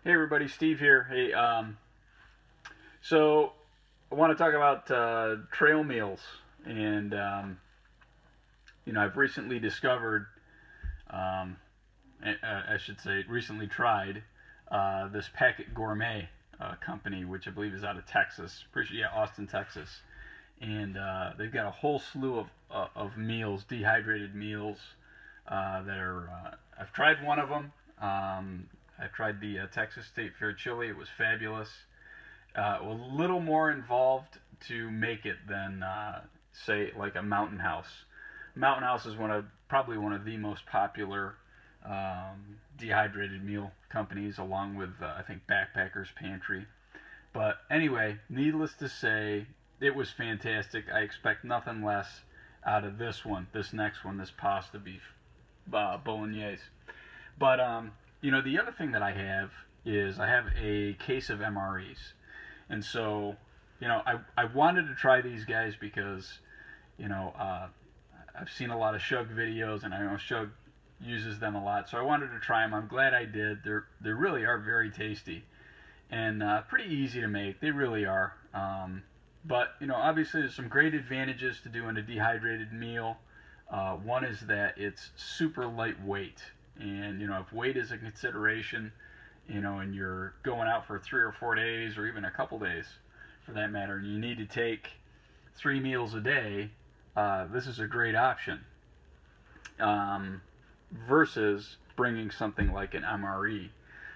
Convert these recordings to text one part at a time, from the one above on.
Hey everybody, Steve here. Hey, so I want to talk about trail meals, and I've recently discovered, um, I should say, recently tried this Packet Gourmet company, which I believe is out of Texas, yeah, Austin, Texas, and they've got a whole slew of meals, dehydrated meals that are. I've tried one of them. I tried the Texas State Fair chili. It was fabulous. A little more involved to make it than, say, like a Mountain House. Mountain House is probably one of the most popular dehydrated meal companies, along with I think Backpackers Pantry. But anyway, needless to say, it was fantastic. I expect nothing less out of this next one, this pasta beef bolognese. But the other thing that I have is I have a case of MREs, and so I wanted to try these guys because you know uh, I've seen a lot of Shug videos, and I know Shug uses them a lot, so I wanted to try them. I'm glad I did. They really are very tasty and pretty easy to make. They really are. But obviously, there's some great advantages to doing a dehydrated meal. One is that it's super lightweight, and if weight is a consideration, and you're going out for 3 or 4 days, or even a couple days, for that matter, and you need to take 3 meals a day, this is a great option. Versus bringing something like an MRE.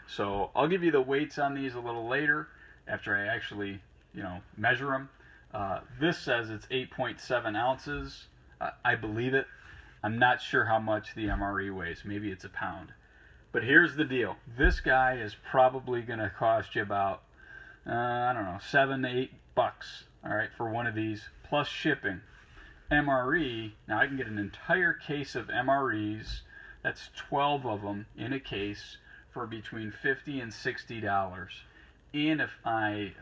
So I'll give you the weights on these a little later after I actually, measure them. This says it's 8.7 ounces. I believe it. I'm not sure how much the MRE weighs. Maybe it's a pound. But here's the deal. This guy is probably going to cost you about, I don't know, $7 to $8. All right, for one of these plus shipping. MRE. Now I can get an entire case of MREs. That's 12 of them in a case for between $50 and $60. And if I,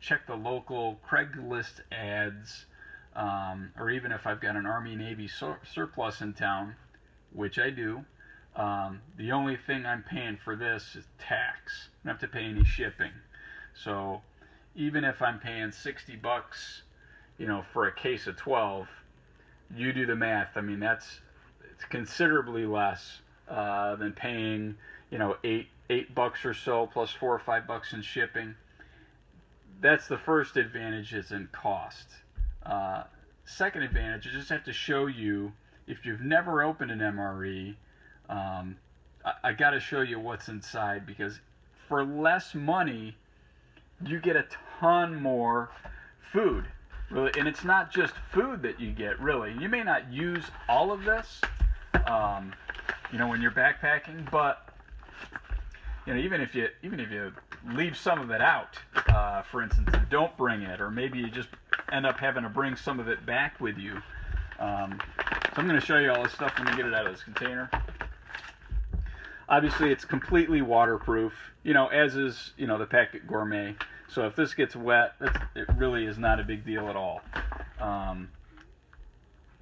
check the local Craigslist ads, or even if I've got an Army Navy surplus in town, which I do, the only thing I'm paying for this is tax. I don't have to pay any shipping. So even if I'm paying $60, for a case of 12, you do the math. I mean, it's considerably less than paying, $8 or so plus $4 or $5 in shipping. That's the first advantage, is in cost. Second advantage, I just have to show you, if you've never opened an MRE, I got to show you what's inside, because for less money, you get a ton more food. Really, and it's not just food that you get, really. You may not use all of this, when you're backpacking, but even if you leave some of it out, for instance, and don't bring it, or maybe you just end up having to bring some of it back with you. So I'm going to show you all this stuff when we get it out of this container. Obviously, it's completely waterproof, as is, the Packet Gourmet. So if this gets wet, it really is not a big deal at all.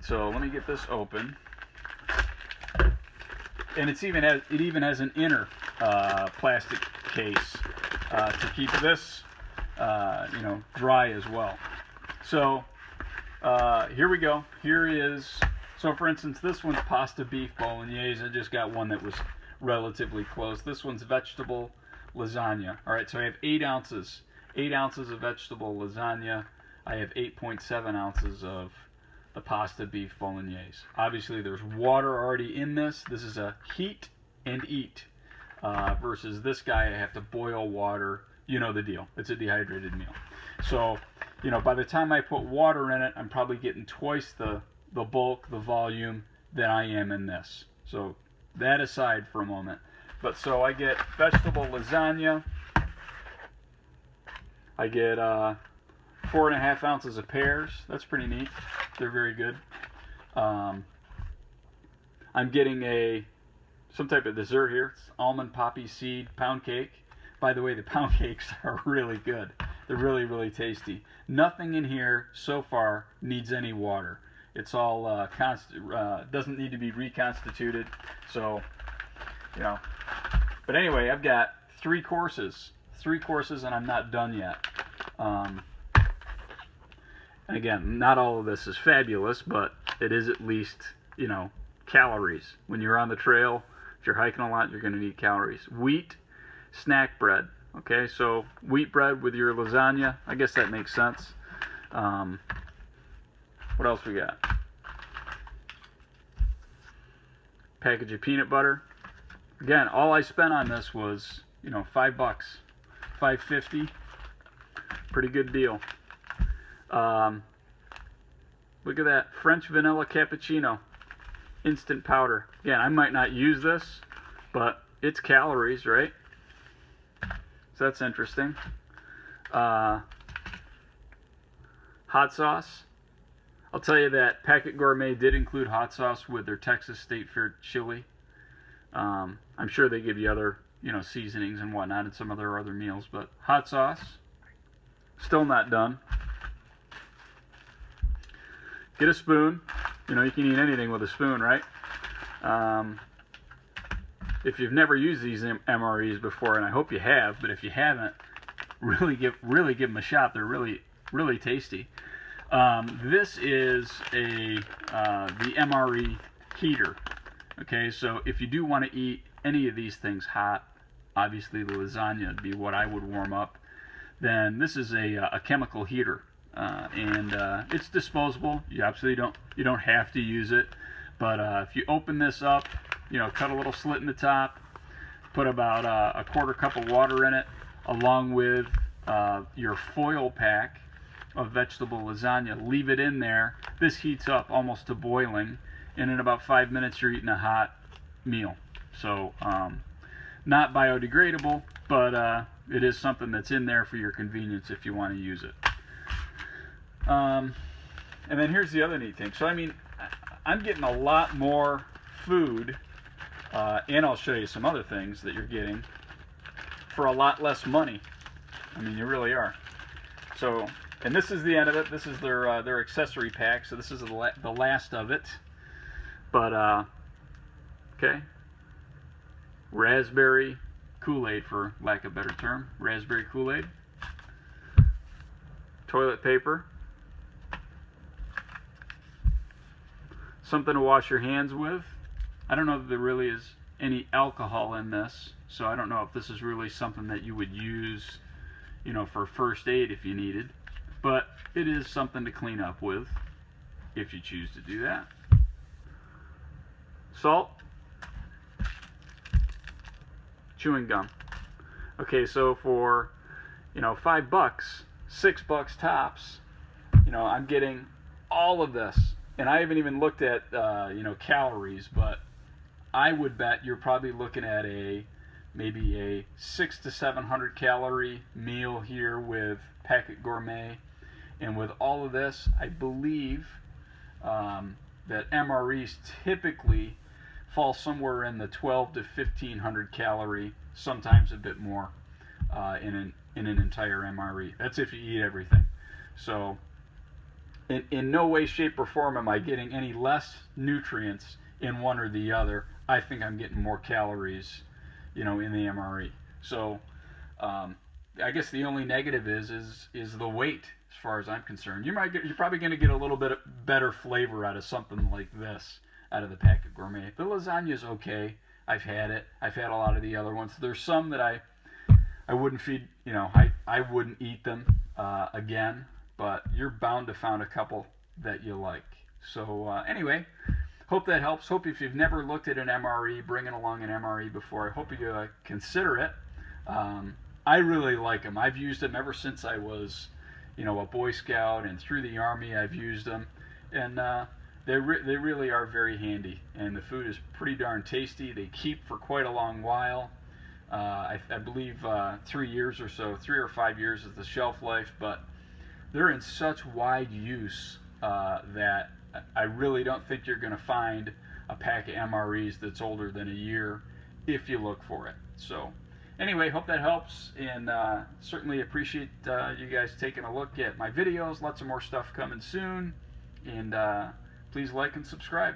So let me get this open. And it even has an inner plastic case to keep this, dry as well. So here we go. So for instance, this one's pasta beef bolognese. I just got one that was relatively close. This one's vegetable lasagna. All right, so I have 8 ounces. 8 ounces of vegetable lasagna. I have 8.7 ounces of the pasta beef bolognese. Obviously, there's water already in this. This is a heat and eat, versus this guy, I have to boil water. You know the deal. It's a dehydrated meal. So, by the time I put water in it, I'm probably getting twice the bulk, the volume that I am in this. So that aside for a moment. But so I get vegetable lasagna. I get 4.5 ounces of pears. That's pretty neat. They're very good. I'm getting some type of dessert here. It's almond poppy seed pound cake. By the way, the pound cakes are really good. They're really, really tasty. Nothing in here so far needs any water. It's all doesn't need to be reconstituted. So, But anyway, I've got 3 courses. 3 courses, and I'm not done yet. And again, not all of this is fabulous, but it is at least, you know, calories. When you're on the trail, if you're hiking a lot, you're going to need calories. Wheat, snack bread. Okay, so wheat bread with your lasagna, I guess that makes sense. What else we got? Package of peanut butter. Again, all I spent on this was, you know, $5, $5.50. Pretty good deal. Look at that, French vanilla cappuccino, instant powder. Again, I might not use this, but it's calories, right? So that's interesting. Hot sauce. I'll tell you that Packet Gourmet did include hot sauce with their Texas State Fair chili. I'm sure they give you other, you know, seasonings and whatnot in some of their other meals, but hot sauce. Still not done. Get a spoon. You know, you can eat anything with a spoon, right? If you've never used these MREs before, and I hope you have, but if you haven't, really give them a shot. They're really tasty. This is the MRE heater. Okay, so if you do want to eat any of these things hot, obviously the lasagna would be what I would warm up. Then this is a chemical heater, and it's disposable. You absolutely don't have to use it, but if you open this up, you know, cut a little slit in the top, put about a quarter cup of water in it, along with your foil pack of vegetable lasagna. Leave it in there. This heats up almost to boiling, and in about 5 minutes you're eating a hot meal. So not biodegradable, but it is something that's in there for your convenience if you want to use it. And then here's the other neat thing. So I mean, I'm getting a lot more food, and I'll show you some other things that you're getting for a lot less money. I mean, you really are. So, and this is the end of it. This is their accessory pack. So this is the last of it. But okay, raspberry Kool-Aid, for lack of a better term. Raspberry Kool-Aid. Toilet paper. Something to wash your hands with. I don't know if there really is any alcohol in this, so I don't know if this is really something that you would use, you know, for first aid if you needed. But it is something to clean up with if you choose to do that. Salt. Chewing gum. Okay, so for, you know, $5, $6 tops, you know, I'm getting all of this. And I haven't even looked at, you know, calories, but I would bet you're probably looking at maybe a 600 to 700 calorie meal here with Packet Gourmet. And with all of this, I believe that MREs typically fall somewhere in the 12 to 1500 calorie, sometimes a bit more, in an entire MRE. That's if you eat everything. So in no way, shape, or form am I getting any less nutrients in one or the other. I think I'm getting more calories, you know, in the MRE. So I guess the only negative is the weight, as far as I'm concerned. You're probably going to get a little bit better flavor out of something like this, out of the Packet Gourmet. The lasagna is okay. I've had it. I've had a lot of the other ones. There's some that I wouldn't feed, you know, I wouldn't eat them again, but you're bound to find a couple that you like. So anyway, hope that helps. Hope if you've never looked at an MRE, bringing along an MRE before, I hope you consider it. I really like them. I've used them ever since I was, you know, a Boy Scout, and through the Army I've used them, and they really are very handy, and the food is pretty darn tasty. They keep for quite a long while. I believe 3 years or so, 3 or 5 years is the shelf life, but they're in such wide use that I really don't think you're going to find a pack of MREs that's older than a year if you look for it. So anyway, hope that helps, and certainly appreciate you guys taking a look at my videos. Lots of more stuff coming soon, and please like and subscribe.